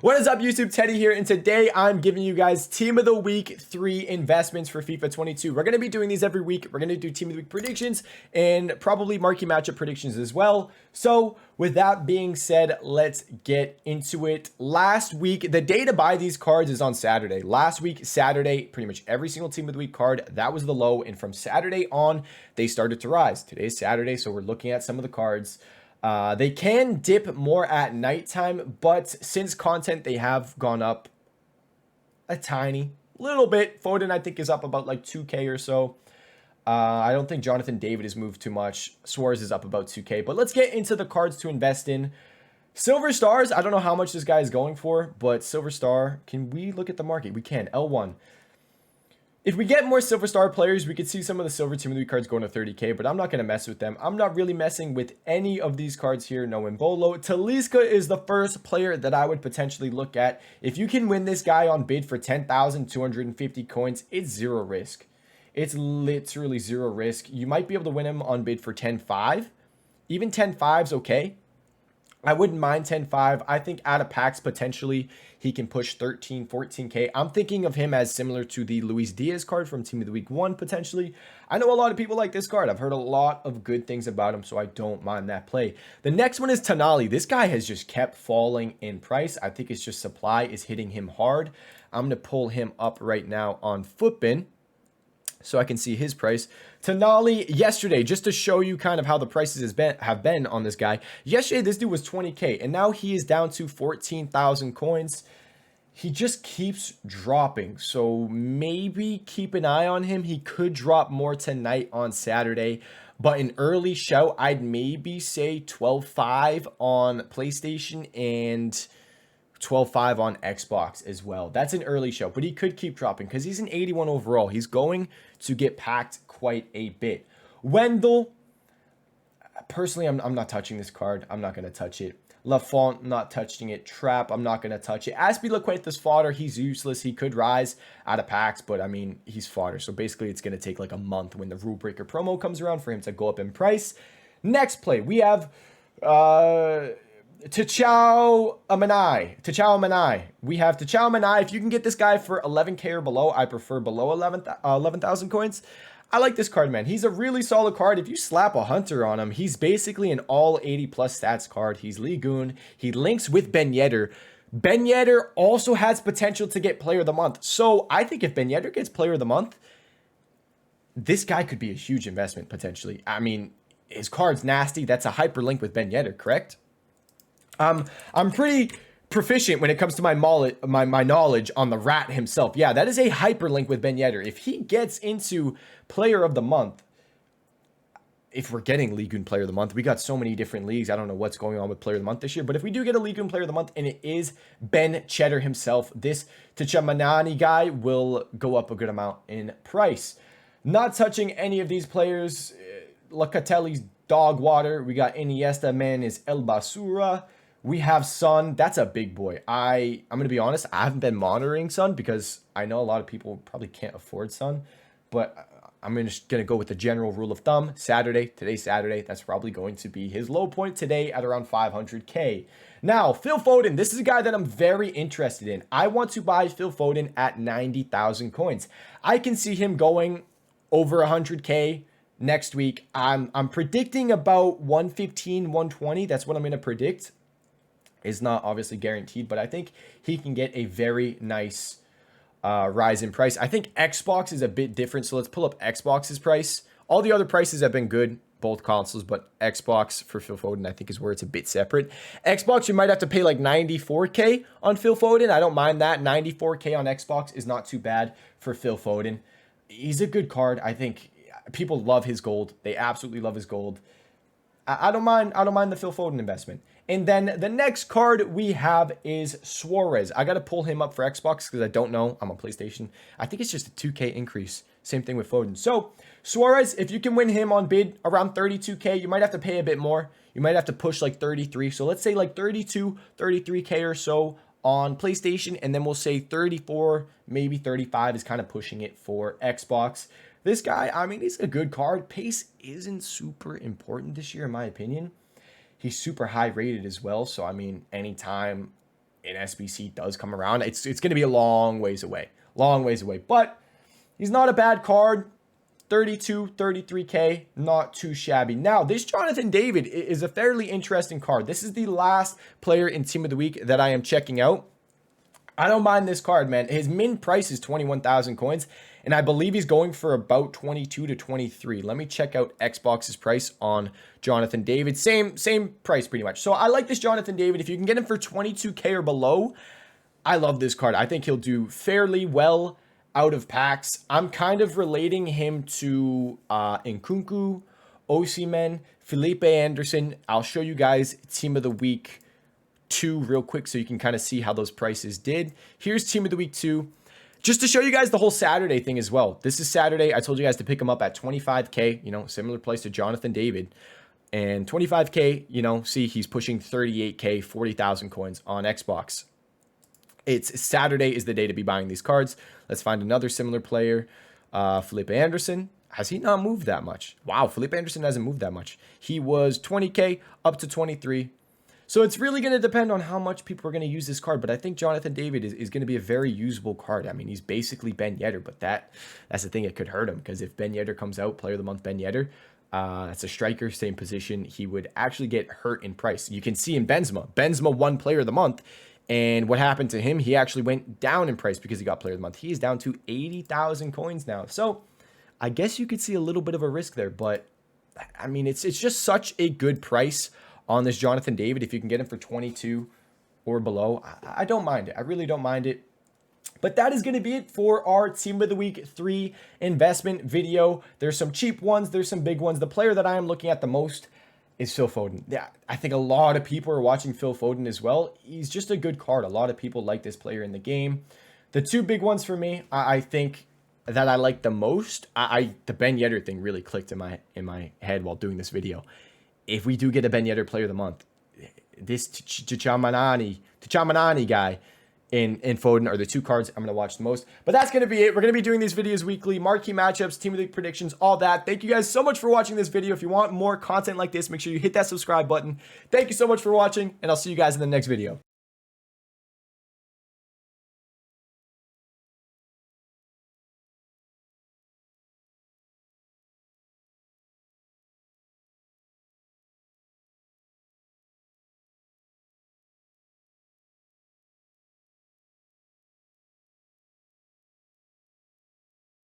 What is up, YouTube? Teddy here, and today I'm giving you guys Team of the Week 3 investments for FIFA 22. We're going to be doing these every week. We're going to do Team of the Week predictions and probably marquee matchup predictions as well. So with that being said, let's get into it. Last week, the day to buy these cards is on Saturday. Last week, Saturday, pretty much every single Team of the Week card, that was the low. And from Saturday on, they started to rise. Today's Saturday, so we're looking at some of the cards. They can dip more at nighttime, but since content, they have gone up a tiny little bit. Foden, I think, is up about like 2K or so. I don't think Jonathan David has moved too much. Suarez is up about 2K, but let's get into the cards to invest in. Silver Stars, I don't know how much this guy is going for, but Silver Star, can we look at the market? We can. L1. If we get more Silver Star players, we could see some of the Silver Team of the Week cards going to 30K, but I'm not going to mess with them. I'm not really messing with any of these cards here. No Embolo. Talisca is the first player that I would potentially look at. If you can win this guy on bid for 10,250 coins, it's zero risk. It's literally zero risk. You might be able to win him on bid for 10.5. Even 10.5 is okay. I wouldn't mind 10.5. I think out of packs, potentially, he can push 13, 14K. I'm thinking of him as similar to the Luis Diaz card from Team of the Week 1, potentially. I know a lot of people like this card. I've heard a lot of good things about him, so I don't mind that play. The next one is Tonali. This guy has just kept falling in price. I think it's just supply is hitting him hard. I'm going to pull him up right now on Footbin, so I can see his price. Tonali yesterday, just to show you kind of how the prices have been on this guy. Yesterday, this dude was 20K, and now he is down to 14,000 coins. He just keeps dropping, so maybe keep an eye on him. He could drop more tonight on Saturday, but an early shout, I'd maybe say 12.5 on PlayStation and 12.5 on Xbox as well. That's an early show, but he could keep dropping because he's an 81 overall. He's going to get packed quite a bit. Wendell, personally, I'm not touching this card. I'm not going to touch it. Lafont, not touching it. Trap, I'm not going to touch it. Azpilicueta's fodder. He's useless. He could rise out of packs, but I mean, he's fodder. So basically, it's going to take like a month when the Rule Breaker promo comes around for him to go up in price. Next play, we have totw Manai. We have totw Manai. If you can get this guy for 11K or below, I prefer below 11,000 coins. I like this card, man. He's a really solid card. If you slap a Hunter on him, he's basically an all 80 plus stats card. He's Ligoon. He links with Ben Yedder. Ben Yedder also has potential to get Player of the Month. So I think if Ben Yedder gets Player of the Month, this guy could be a huge investment potentially. I mean, his card's nasty. That's a hyperlink with Ben Yedder, correct? I'm pretty proficient when it comes to my knowledge on the rat himself. Yeah, that is a hyperlink with Ben Yedder. If he gets into Player of the Month, if we're getting League One Player of the Month, we got so many different leagues. I don't know what's going on with Player of the Month this year, but if we do get a League One Player of the Month and it is Ben Cheddar himself, this totw guy will go up a good amount in price. Not touching any of these players. Locatelli's dog water. We got Iniesta, man, is El Basura. We have Son. That's a big boy. I'm going to be honest. I haven't been monitoring Son because I know a lot of people probably can't afford Son. But I'm just going to go with the general rule of thumb. Today's Saturday. That's probably going to be his low point today at around 500K. Now, Phil Foden. This is a guy that I'm very interested in. I want to buy Phil Foden at 90,000 coins. I can see him going over 100K next week. I'm predicting about 115, 120. That's what I'm going to predict. Is not obviously guaranteed, but I think he can get a very nice rise in price. I think Xbox is a bit different, so let's pull up Xbox's price. All the other prices have been good, both consoles, but Xbox for Phil Foden I think is where it's a bit separate. Xbox, you might have to pay like 94K on Phil Foden. I don't mind that. 94K on Xbox is not too bad for Phil Foden. He's a good card. I think people love his gold. They absolutely love his gold. I don't mind the Phil Foden investment. And then the next card we have is Suarez. I got to pull him up for Xbox because I don't know. I'm on PlayStation. I think it's just a 2K increase. Same thing with Foden. So Suarez, if you can win him on bid around 32K, you might have to pay a bit more. You might have to push like 33. So let's say like 32, 33K or so on PlayStation. And then we'll say 34, maybe 35 is kind of pushing it for Xbox. This guy, I mean, he's a good card. Pace isn't super important this year, in my opinion. He's super high rated as well. So, I mean, anytime an SBC does come around. It's going to be a long ways away. Long ways away. But he's not a bad card. 32, 33K, not too shabby. Now, this Jonathan David is a fairly interesting card. This is the last player in Team of the Week that I am checking out. I don't mind this card, man. His min price is 21,000 coins, and I believe he's going for about 22 to 23. Let me check out Xbox's price on Jonathan David. Same price pretty much. So I like this Jonathan David. If you can get him for 22K or below, I love this card. I think he'll do fairly well out of packs. I'm kind of relating him to Nkunku, Osimhen, Felipe Anderson. I'll show you guys Team of the Week 2 real quick so you can kind of see how those prices did. Here's Team of the Week 2. Just to show you guys the whole Saturday thing as well. This is Saturday. I told you guys to pick him up at 25K, you know, similar price to Jonathan David. And 25K, you know, see he's pushing 38K, 40,000 coins on Xbox. It's Saturday is the day to be buying these cards. Let's find another similar player. Felipe Anderson. Has he not moved that much? Wow, Felipe Anderson hasn't moved that much. He was 20K up to 23. So it's really going to depend on how much people are going to use this card. But I think Jonathan David is going to be a very usable card. I mean, he's basically Ben Yedder, but that's the thing. It could hurt him because if Ben Yedder comes out, Player of the Month Ben Yedder, that's a striker, same position. He would actually get hurt in price. You can see in Benzema. Benzema won Player of the Month. And what happened to him? He actually went down in price because he got Player of the Month. He's down to 80,000 coins now. So I guess you could see a little bit of a risk there. But, I mean, it's just such a good price on this Jonathan David. If you can get him for 22 or below, I don't mind it. I really don't mind it. But that is going to be it for our Team of the Week 3 investment video. There's some cheap ones. There's some big ones. The player that I am looking at the most is Phil Foden. Yeah, I think a lot of people are watching Phil Foden as well. He's just a good card. A lot of people like this player in the game. The two big ones for me, I think that I like the most. The Ben Yedder thing really clicked in my head while doing this video. If we do get a Ben Yedder Player of the Month, this Tchouaméni guy in Foden are the two cards I'm going to watch the most. But that's going to be it. We're going to be doing these videos weekly, marquee matchups, Team of the Week predictions, all that. Thank you guys so much for watching this video. If you want more content like this, make sure you hit that subscribe button. Thank you so much for watching, and I'll see you guys in the next video.